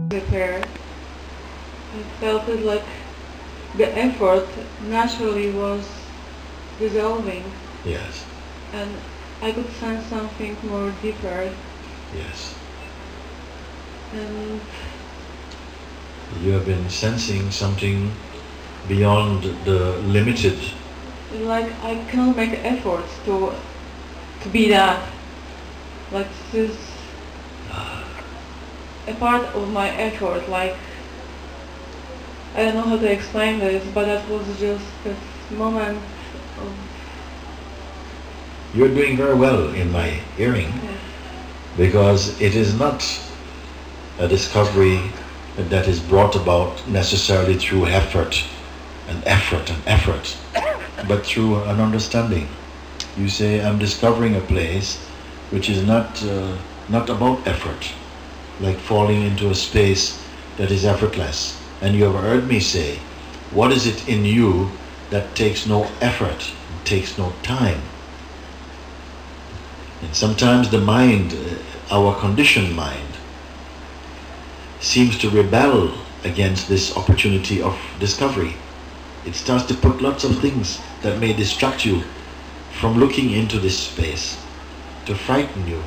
prepare. I felt it like the effort naturally was dissolving. Yes. And I could sense something more deeper. Yes. And you have been sensing something beyond the limited. Like I cannot make efforts to be that. Like this is a part of my effort. Like I don't know how to explain this, but that was just this moment of. You're doing very well in my hearing, because it is not a discovery that is brought about necessarily through effort, but through an understanding. You say, I'm discovering a place which is not about effort, like falling into a space that is effortless. And you have heard me say, what is it in you that takes no effort, takes no time? And sometimes the mind, our conditioned mind, seems to rebel against this opportunity of discovery. It starts to put lots of things that may distract you from looking into this space, to frighten you,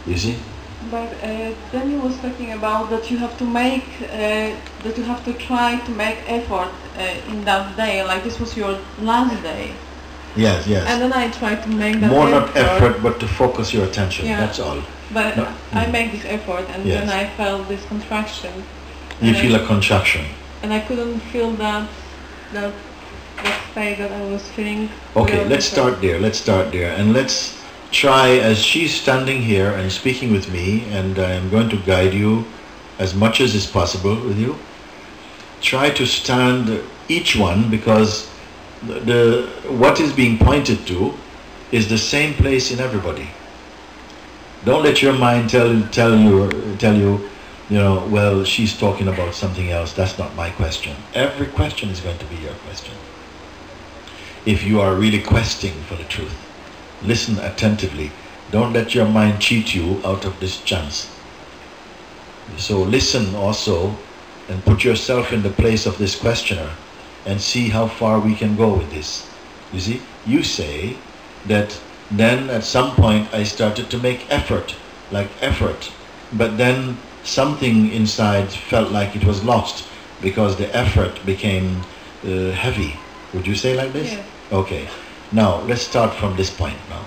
you see? But then you was talking about that you have to make, that you have to try to make effort in that day, like this was your last day. Yes, yes. And then I tried to make that more effort. Not effort, but to focus your attention, yeah. That's all. But no. I make this effort, and yes. then I felt this contraction. You feel a contraction. And I couldn't feel that state that I was feeling. Okay, let's start there, and let's try, as she's standing here and speaking with me, and I'm going to guide you as much as is possible with you. Try to stand each one, because what is being pointed to is the same place in everybody. Don't let your mind tell you, well, she's talking about something else. That's not my question. Every question is going to be your question. If you are really questing for the truth, listen attentively. Don't let your mind cheat you out of this chance. So listen also, and put yourself in the place of this questioner, and see how far we can go with this. You see, you say that then at some point I started to make effort, but then something inside felt like it was lost, because the effort became heavy. Would you say like this? Yes. Okay. Now, let's start from this point now.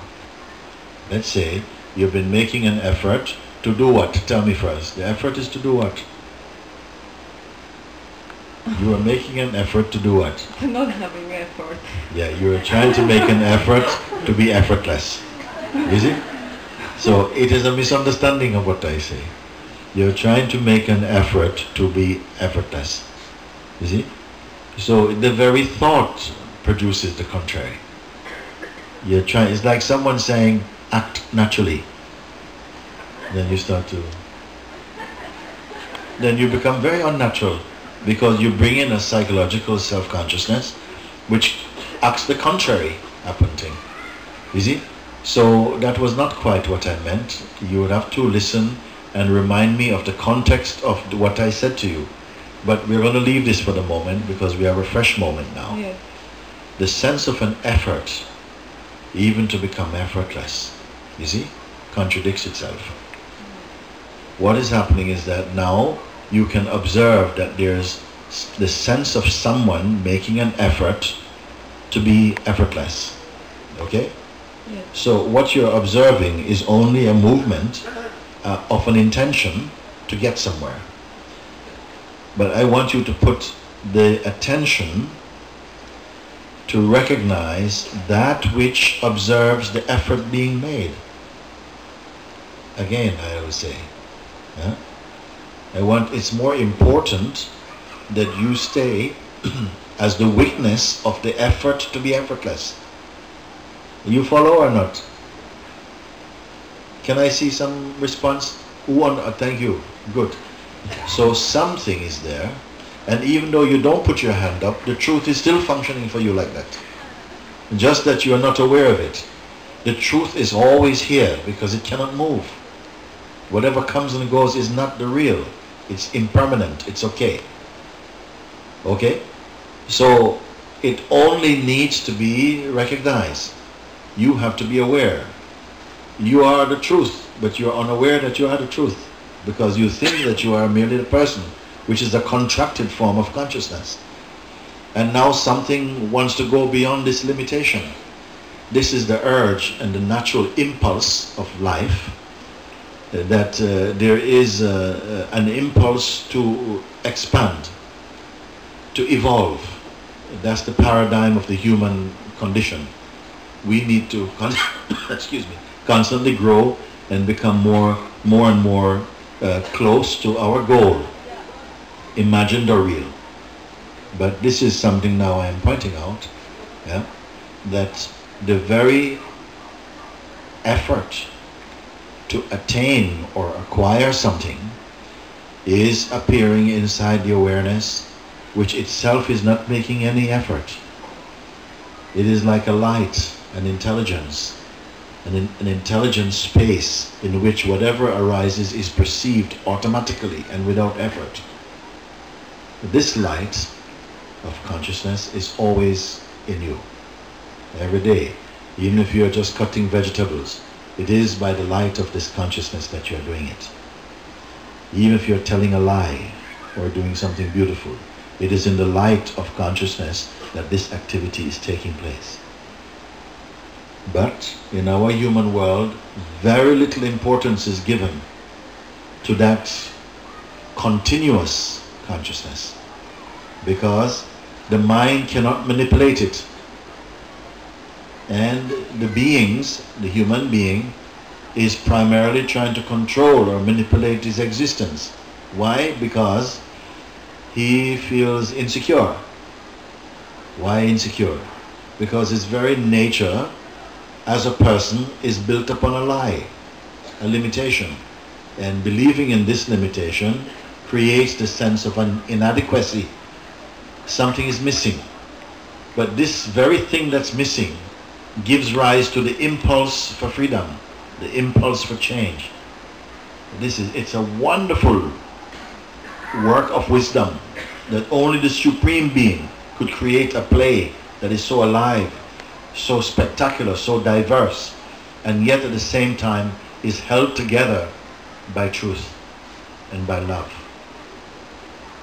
Let's say you've been making an effort to do what? Tell me first. The effort is to do what? You are making an effort to do what? Not having effort. Yeah, you are trying to make an effort to be effortless. You see? So it is a misunderstanding of what I say. You're trying to make an effort to be effortless. You see? So the very thought produces the contrary. You're trying, it's like someone saying, act naturally. Then you start to, then you become very unnatural, because you bring in a psychological self-consciousness which acts the contrary happening. You see? So that was not quite what I meant. You would have to listen and remind me of the context of what I said to you. But we're going to leave this for the moment, because we have a fresh moment now. Yes. The sense of an effort, even to become effortless, you see, contradicts itself. What is happening is that now you can observe that there's the sense of someone making an effort to be effortless. Okay? Yes. So what you're observing is only a movement of an intention to get somewhere. But I want you to put the attention to recognize that which observes the effort being made. Again, I always say, it's more important that you stay as the witness of the effort to be effortless. You follow or not? Can I see some response? Thank you. Good. So something is there, and even though you don't put your hand up, the truth is still functioning for you like that. Just that you are not aware of it. The truth is always here, because it cannot move. Whatever comes and goes is not the real. It's impermanent. It's okay. Okay? So it only needs to be recognized. You have to be aware. You are the truth, but you are unaware that you are the truth because you think that you are merely the person, which is a contracted form of consciousness. And now something wants to go beyond this limitation. This is the urge and the natural impulse of life, that there is an impulse to expand, to evolve. That's the paradigm of the human condition. We need to excuse me, constantly grow and become more and more close to our goal, imagined or real. But this is something now I am pointing out, yeah, that the very effort to attain or acquire something is appearing inside the awareness, which itself is not making any effort. It is like a light, an intelligence, an intelligent space in which whatever arises is perceived automatically and without effort. This light of consciousness is always in you, every day. Even if you are just cutting vegetables, it is by the light of this consciousness that you are doing it. Even if you are telling a lie or doing something beautiful, it is in the light of consciousness that this activity is taking place. But in our human world, very little importance is given to that continuous consciousness, because the mind cannot manipulate it. And the beings, the human being, is primarily trying to control or manipulate his existence. Why? Because he feels insecure. Why insecure? Because his very nature as a person is built upon a lie, a limitation. And believing in this limitation creates the sense of an inadequacy. Something is missing. But this very thing that's missing gives rise to the impulse for freedom, the impulse for change. It's a wonderful work of wisdom that only the Supreme Being could create a play that is so alive, so spectacular, so diverse, and yet at the same time is held together by truth and by love.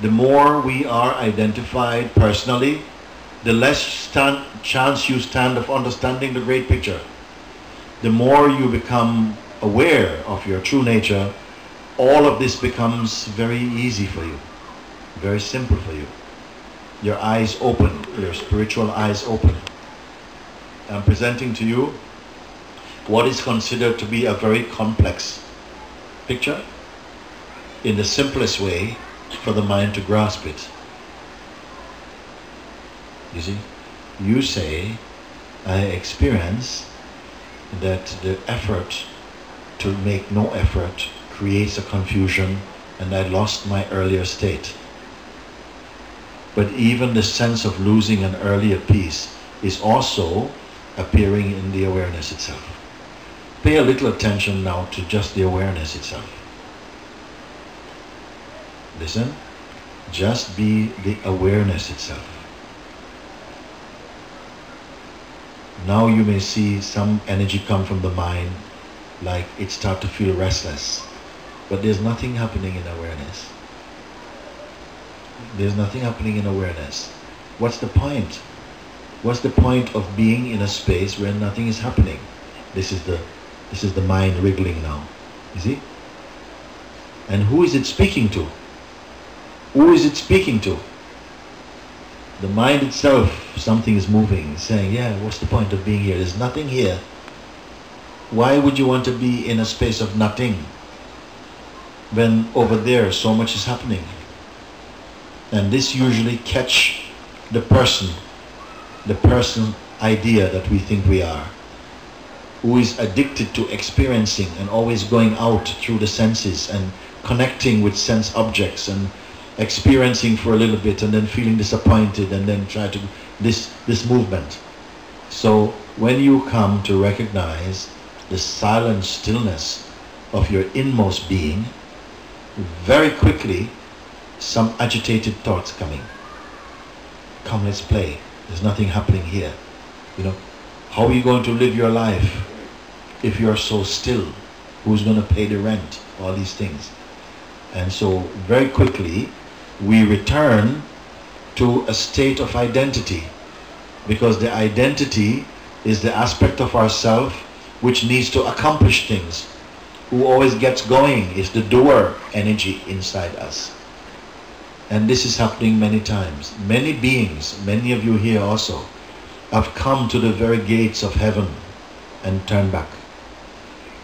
The more we are identified personally, the less chance you stand of understanding the great picture. The more you become aware of your true nature, all of this becomes very easy for you, very simple for you. Your eyes open, your spiritual eyes open. I'm presenting to you what is considered to be a very complex picture in the simplest way for the mind to grasp it. You see, you say, I experience that the effort to make no effort creates a confusion, and I lost my earlier state. But even the sense of losing an earlier peace is also appearing in the awareness itself. Pay a little attention now to just the awareness itself. Listen, just be the awareness itself. Now you may see some energy come from the mind, like it start to feel restless. But there's nothing happening in awareness. There's nothing happening in awareness. What's the point? What's the point of being in a space where nothing is happening? This is the mind wriggling now. You see? And who is it speaking to? Who is it speaking to? The mind itself, something is moving, saying, yeah, what's the point of being here? There's nothing here. Why would you want to be in a space of nothing when over there so much is happening? And this usually catch the person idea that we think we are, who is addicted to experiencing and always going out through the senses and connecting with sense objects and experiencing for a little bit and then feeling disappointed and then try to this movement. So when you come to recognize the silent stillness of your inmost being, very quickly some agitated thoughts coming. Come, let's play. There's nothing happening here. You know, how are you going to live your life if you're so still? Who's going to pay the rent? All these things. And so very quickly we return to a state of identity, because the identity is the aspect of ourself which needs to accomplish things, who always gets going, is the doer energy inside us. And this is happening many times. Many beings, many of you here also, have come to the very gates of heaven and turned back,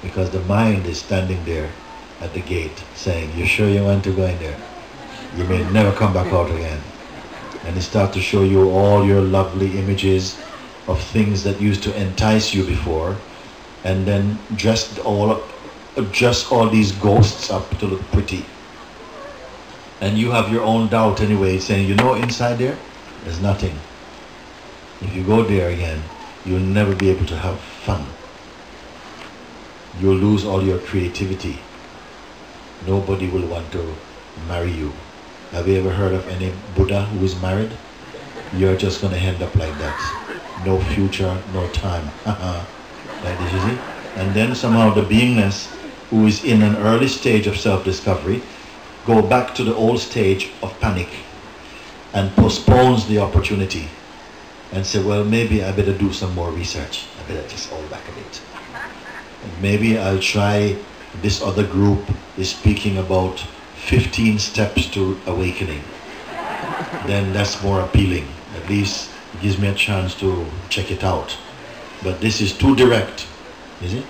because the mind is standing there at the gate saying, you sure you want to go in there? You may never come back out again. And it starts to show you all your lovely images of things that used to entice you before, and then dress all these ghosts up to look pretty. And you have your own doubt anyway, saying, you know, inside there's nothing. If you go there again, you'll never be able to have fun. You'll lose all your creativity. Nobody will want to marry you. Have you ever heard of any Buddha who is married? You're just going to end up like that. No future, no time. Like this, you see? And then somehow the beingness who is in an early stage of self-discovery go back to the old stage of panic and postpones the opportunity and say, well, maybe I better do some more research. I better just hold back a bit. Maybe I'll try, this other group is speaking about 15 steps to awakening. Then that's more appealing. At least it gives me a chance to check it out. But this is too direct, is it?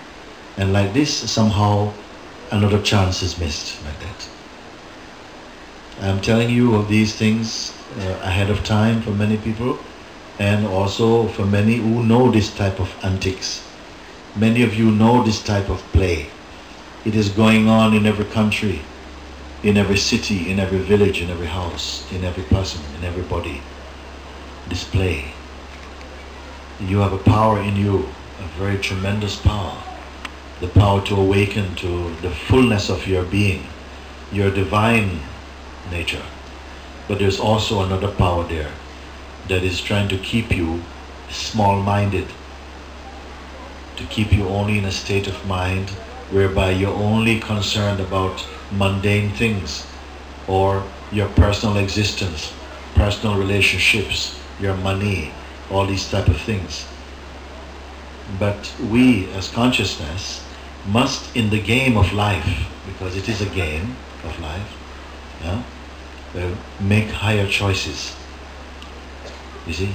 And like this, somehow another chance is missed like that. I'm telling you of these things ahead of time for many people, and also for many who know this type of antics. Many of you know this type of play. It is going on in every country, in every city, in every village, in every house, in every person, in everybody. This play. You have a power in you, a very tremendous power. The power to awaken to the fullness of your being, your divine nature. But there's also another power there that is trying to keep you small-minded, to keep you only in a state of mind whereby you're only concerned about mundane things, or your personal existence, personal relationships, your money, all these type of things. But we as consciousness must, in the game of life, because it is a game of life, yeah, make higher choices. You see,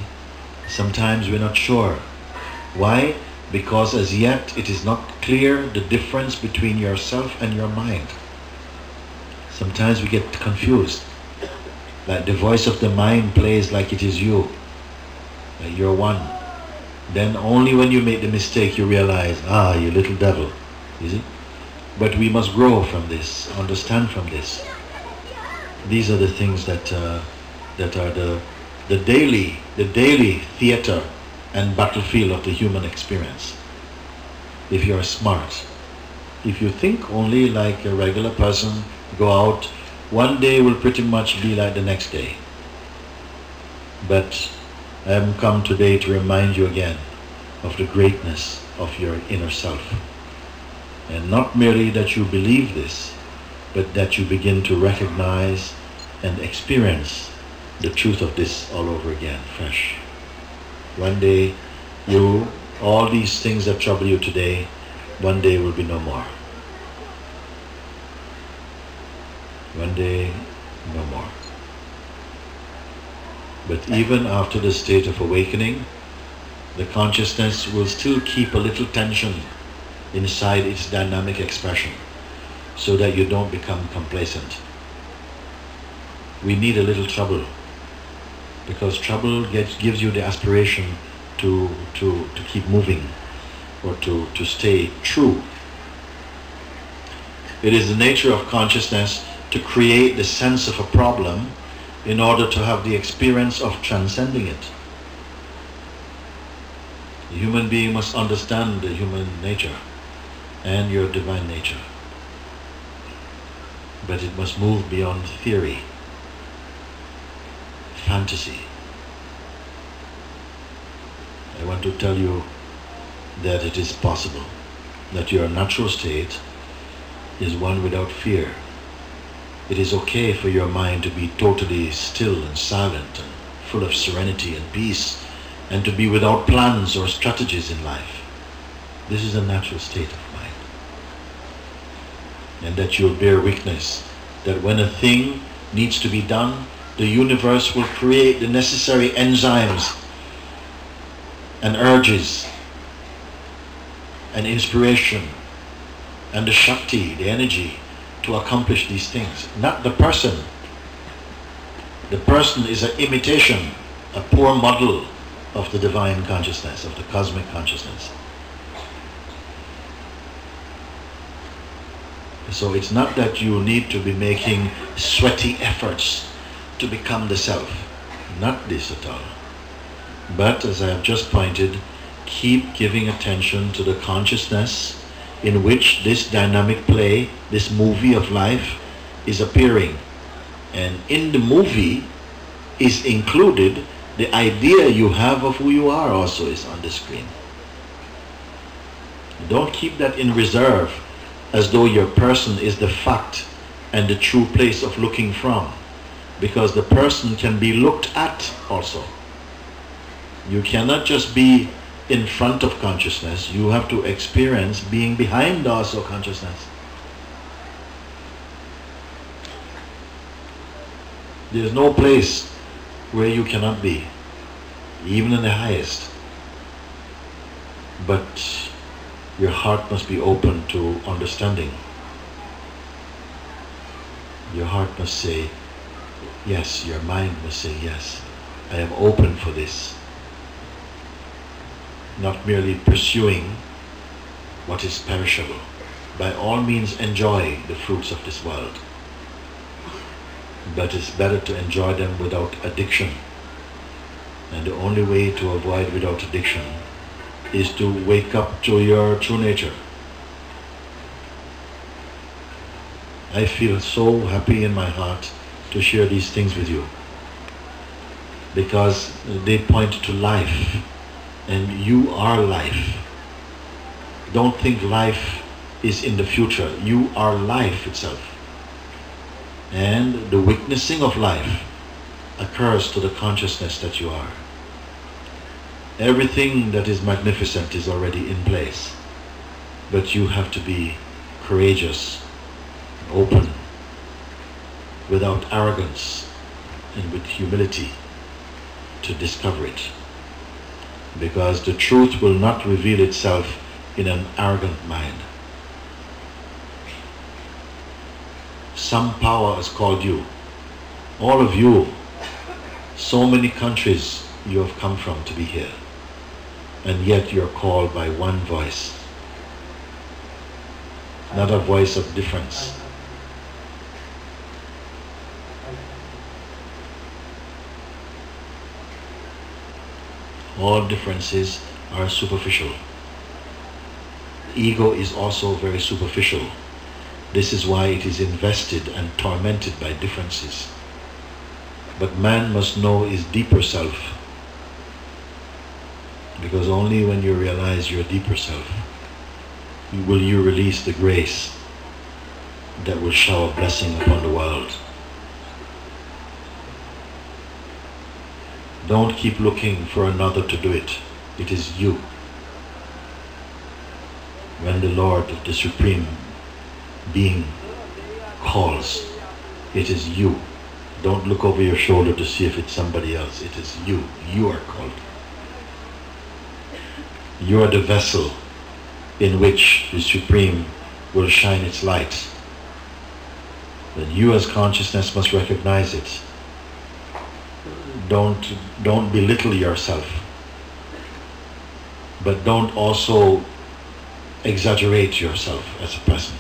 sometimes we're not sure. Why? Because as yet it is not clear the difference between yourself and your mind. Sometimes we get confused. Like the voice of the mind plays like it is you. Like you're one. Then only when you make the mistake you realize, ah, you little devil. You see? But we must grow from this, understand from this. These are the things that are the daily theater and battlefield of the human experience. If you're smart, if you think only like a regular person, go out, one day will pretty much be like the next day. But I have come today to remind you again of the greatness of your inner self. And not merely that you believe this, but that you begin to recognize and experience the truth of this all over again, fresh. One day, all these things that trouble you today, one day will be no more. One day, no more. But even after the state of awakening, the consciousness will still keep a little tension inside its dynamic expression, so that you don't become complacent. We need a little trouble, because trouble gives you the aspiration to keep moving, or to stay true. It is the nature of consciousness to create the sense of a problem in order to have the experience of transcending it. The human being must understand the human nature and your divine nature. but it must move beyond theory, fantasy. I want to tell you that it is possible, that your natural state is one without fear. It is okay for your mind to be totally still and silent and full of serenity and peace, and to be without plans or strategies in life. This is a natural state of mind. And that you'll bear witness that when a thing needs to be done, the universe will create the necessary enzymes and urges and inspiration and the Shakti, the energy to accomplish these things. Not the person. The person is an imitation, a poor model of the divine consciousness, of the cosmic consciousness. So it's not that you need to be making sweaty efforts to become the self. Not this at all. But as I have just pointed, keep giving attention to the consciousness in which this dynamic play, this movie of life is appearing. And in the movie is included the idea you have of who you are also is on the screen. Don't keep that in reserve as though your person is the fact and the true place of looking from, because the person can be looked at also. You cannot just be in front of consciousness, you have to experience being behind also consciousness. There is no place where you cannot be, even in the highest. But your heart must be open to understanding. Your heart must say yes, your mind must say yes, I am open for this. Not merely pursuing what is perishable. By all means enjoy the fruits of this world, but it's better to enjoy them without addiction. And the only way to avoid without addiction is to wake up to your true nature. I feel so happy in my heart to share these things with you, because they point to life, and you are life. Don't think life is in the future. You are life itself. And the witnessing of life occurs to the consciousness that you are. Everything that is magnificent is already in place, but you have to be courageous, open, without arrogance, and with humility to discover it. Because the truth will not reveal itself in an arrogant mind. Some power has called you. All of you, so many countries you have come from to be here, and yet you're called by one voice, not a voice of difference. All differences are superficial. Ego is also very superficial. This is why it is invested and tormented by differences. But man must know his deeper self, because only when you realize your deeper self will you release the grace that will shower blessing upon the world. Don't keep looking for another to do it. It is you. When the Lord, the Supreme Being, calls, it is you. Don't look over your shoulder to see if it's somebody else. It is you. You are called. You are the vessel in which the Supreme will shine its light. Then you as consciousness must recognize it. Don't belittle yourself, but don't also exaggerate yourself as a person.